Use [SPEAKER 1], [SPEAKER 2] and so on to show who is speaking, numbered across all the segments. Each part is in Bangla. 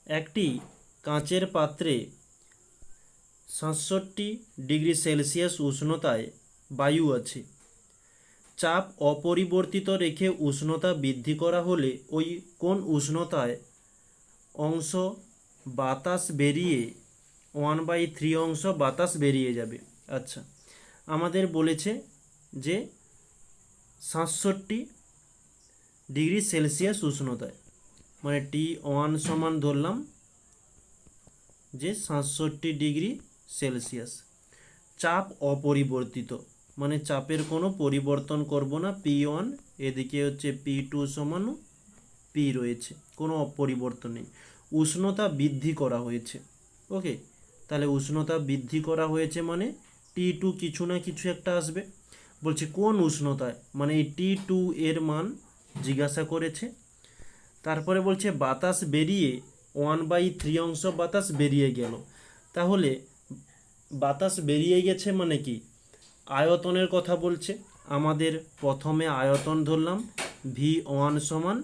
[SPEAKER 1] একটি কাঁচের পাত্রে 67 ডিগ্রি সেলসিয়াস উষ্ণতায় বায়ু আছে। চাপ অপরিবর্তিত রেখে উষ্ণতা বৃদ্ধি করা হলে ওই কোন উষ্ণতায় অংশ বাতাস বেরিয়ে 1/3 অংশ বাতাস বেরিয়ে যাবে। আচ্ছা, আমাদের বলেছে যে 67 ডিগ্রি সেলসিয়াস উষ্ণতায়, মানে T1 সমান ধরলাম যে 67 ডিগ্রি সেলসিয়াস। চাপ অপরিবর্তিত, মানে চাপের কোনো পরিবর্তন করব না। P1 এদিকে হচ্ছে P2 সমান P রয়েছে, কোনো পরিবর্তন নেই। উষ্ণতা বৃদ্ধি করা হয়েছে। ওকে, তাহলে উষ্ণতা বৃদ্ধি করা হয়েছে মানে T2 কিছু না কিছু একটা আসবে। বলছে কোন উষ্ণতায়, মানে এই T2 এর মান জিজ্ঞাসা করেছে। তারপরে বলছে বাতাস বেরিয়ে 1/3 অংশ বাতাস বেরিয়ে গেল। তাহলে বাতাস বেরিয়ে গেছে মানে কি, আয়তনের কথা বলছে। আমাদের প্রথমে আয়তন ধরলাম V1 সমান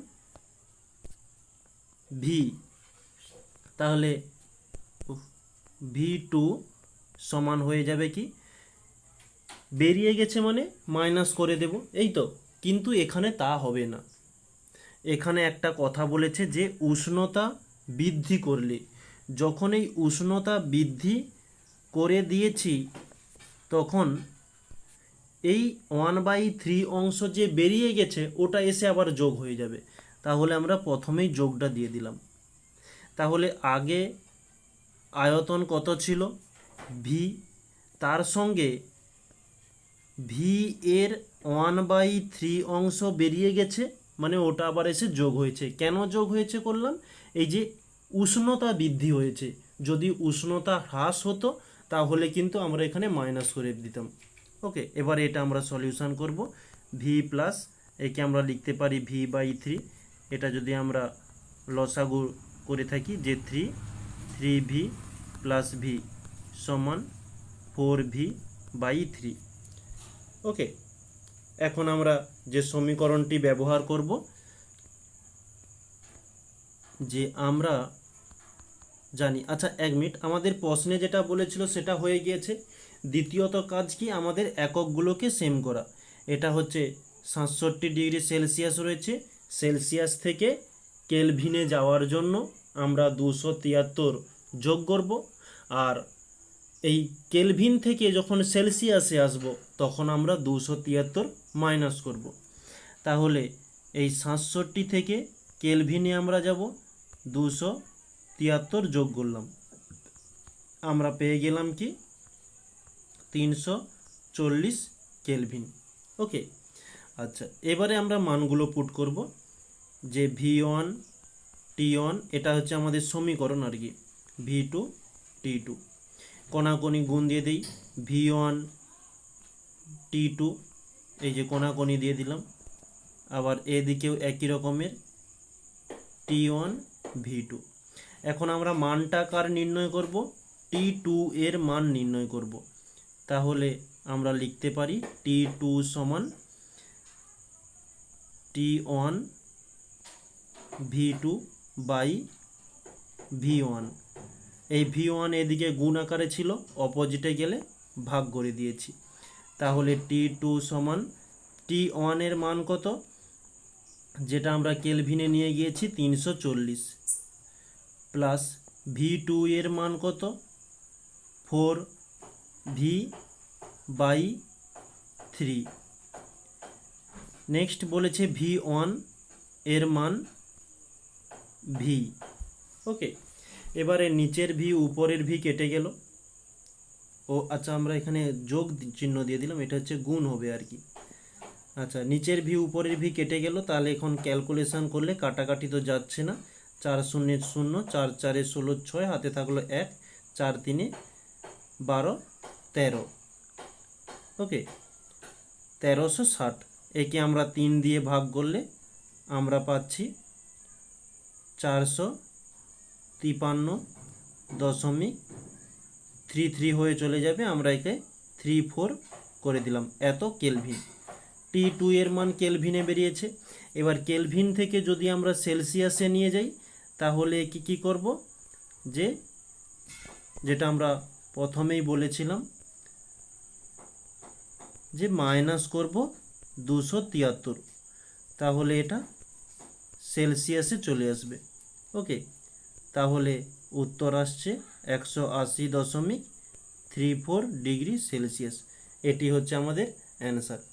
[SPEAKER 1] V, তাহলে V2 সমান হয়ে যাবে কি, বেরিয়ে গেছে মানে মাইনাস করে দেব, এই তো। কিন্তু এখানে তা হবে না। এখানে একটা কথা বলেছে যে উষ্ণতা বৃদ্ধি করলে, যখন এই উষ্ণতা বৃদ্ধি করে দিয়েছি তখন এই 1/3 অংশ যে বেরিয়ে গেছে ওটা এসে আবার যোগ হয়ে যাবে। তাহলে আমরা প্রথমেই যোগটা দিয়ে দিলাম। তাহলে আগে আয়তন কত ছিল, V, তার সঙ্গে V এর 1/3 অংশ বেরিয়ে গেছে, মানে ওটা আবার এসে যোগ হয়েছে। কেন যোগ হয়েছে করলাম, এই যে উষ্ণতা বৃদ্ধি হয়েছে। যদি উষ্ণতা হ্রাস হতো তাহলে কিন্তু আমরা এখানে মাইনাস করে দিতাম। ওকে, এবার এটা আমরা সলিউশন করব। V প্লাস একে আমরা লিখতে পারি V/3। এটা যদি আমরা লসাগু করে থাকি যে 3V প্লাস V সমান 4V/3। ওকে, এখন আমরা যে সমীকরণটি ব্যবহার করব, যে আমরা জানি, আচ্ছা 1 মিনিট, আমাদের প্রশ্নে যেটা বলেছিল সেটা হয়ে গিয়েছে। দ্বিতীয়ত কাজ কি, আমাদের এককগুলোকে সেম করা। এটা হচ্ছে 67 ডিগ্রি সেলসিয়াস রয়েছে, সেলসিয়াস থেকে কেলভিনে যাওয়ার জন্য আমরা 273 যোগ করব। আর এই কেলভিন থেকে যখন সেলসিয়াসে আসব তখন আমরা 273 মাইনাস করব। তাহলে এই 67 থেকে কেলভিনে আমরা যাব, 273 যোগ করলাম, আমরা পেয়ে গেলাম কি 340 কেলভিন। ওকে, আচ্ছা এবারে আমরা মানগুলো পুট করব। যে V1 T1 এটা হচ্ছে আমাদের সমীকরণ আর কি, V2 T2 কোনাকোনি গুণ দিয়ে দিই, V1 T2 এই যে কোনাকোনি দিয়ে দিলাম। আবার এদিকেও একই রকমের T1 V2। এখন আমরা মানটা কার নির্ণয় করব, T2 এর মান নির্ণয় করব। তাহলে আমরা লিখতে পারি T2 সমান T1 V2 বাই V1। এই V1 এদিকে গুণ আকারে ছিল, অপোজিটে গেলে ভাগ করে দিয়েছি। তাহলে T2 সমান T1 এর মান কত, যেটা আমরা কেলভিনে নিয়ে গিয়েছি 340, প্লাস V2 এর মান কত 4V/3। নেক্সট বলেছে V1 এর মান V। ওকে, এবারে নিচের V উপরের V কেটে গেল। ও আচ্ছা, আমরা এখানে যোগ চিহ্ন দিয়ে দিলাম, এটা হচ্ছে গুণ হবে আর কি। আচ্ছা, নিচের V উপরের V কেটে গেল। তাহলে এখন ক্যালকুলেশন করলে কাটাকাটি তো যাচ্ছে না, 4 0 0, 4 4 16 6, হাতে থাকলো 1, 4 3 12 13। ওকে, 1360। একে আমরা 3 দিয়ে ভাগ করলে আমরা পাচ্ছি 453.33 হয়ে চলে যাবে। আমরা একে 34 করে দিলাম, এত কেলভিন। T2 এর মান কেলভিনে বেরিয়েছে। এবার কেলভিন থেকে যদি আমরা সেলসিয়াসে নিয়ে যাই তাহলে কি করব, যেটা আমরা প্রথমেই বলেছিলাম যে মাইনাস করব 273, তাহলে এটা সেলসিয়াসে চলে আসবে। ওকে, তাহলে উত্তর আসছে 180.34 ডিগ্রি সেলসিয়াস। এটি হচ্ছে আমাদের অ্যান্সার।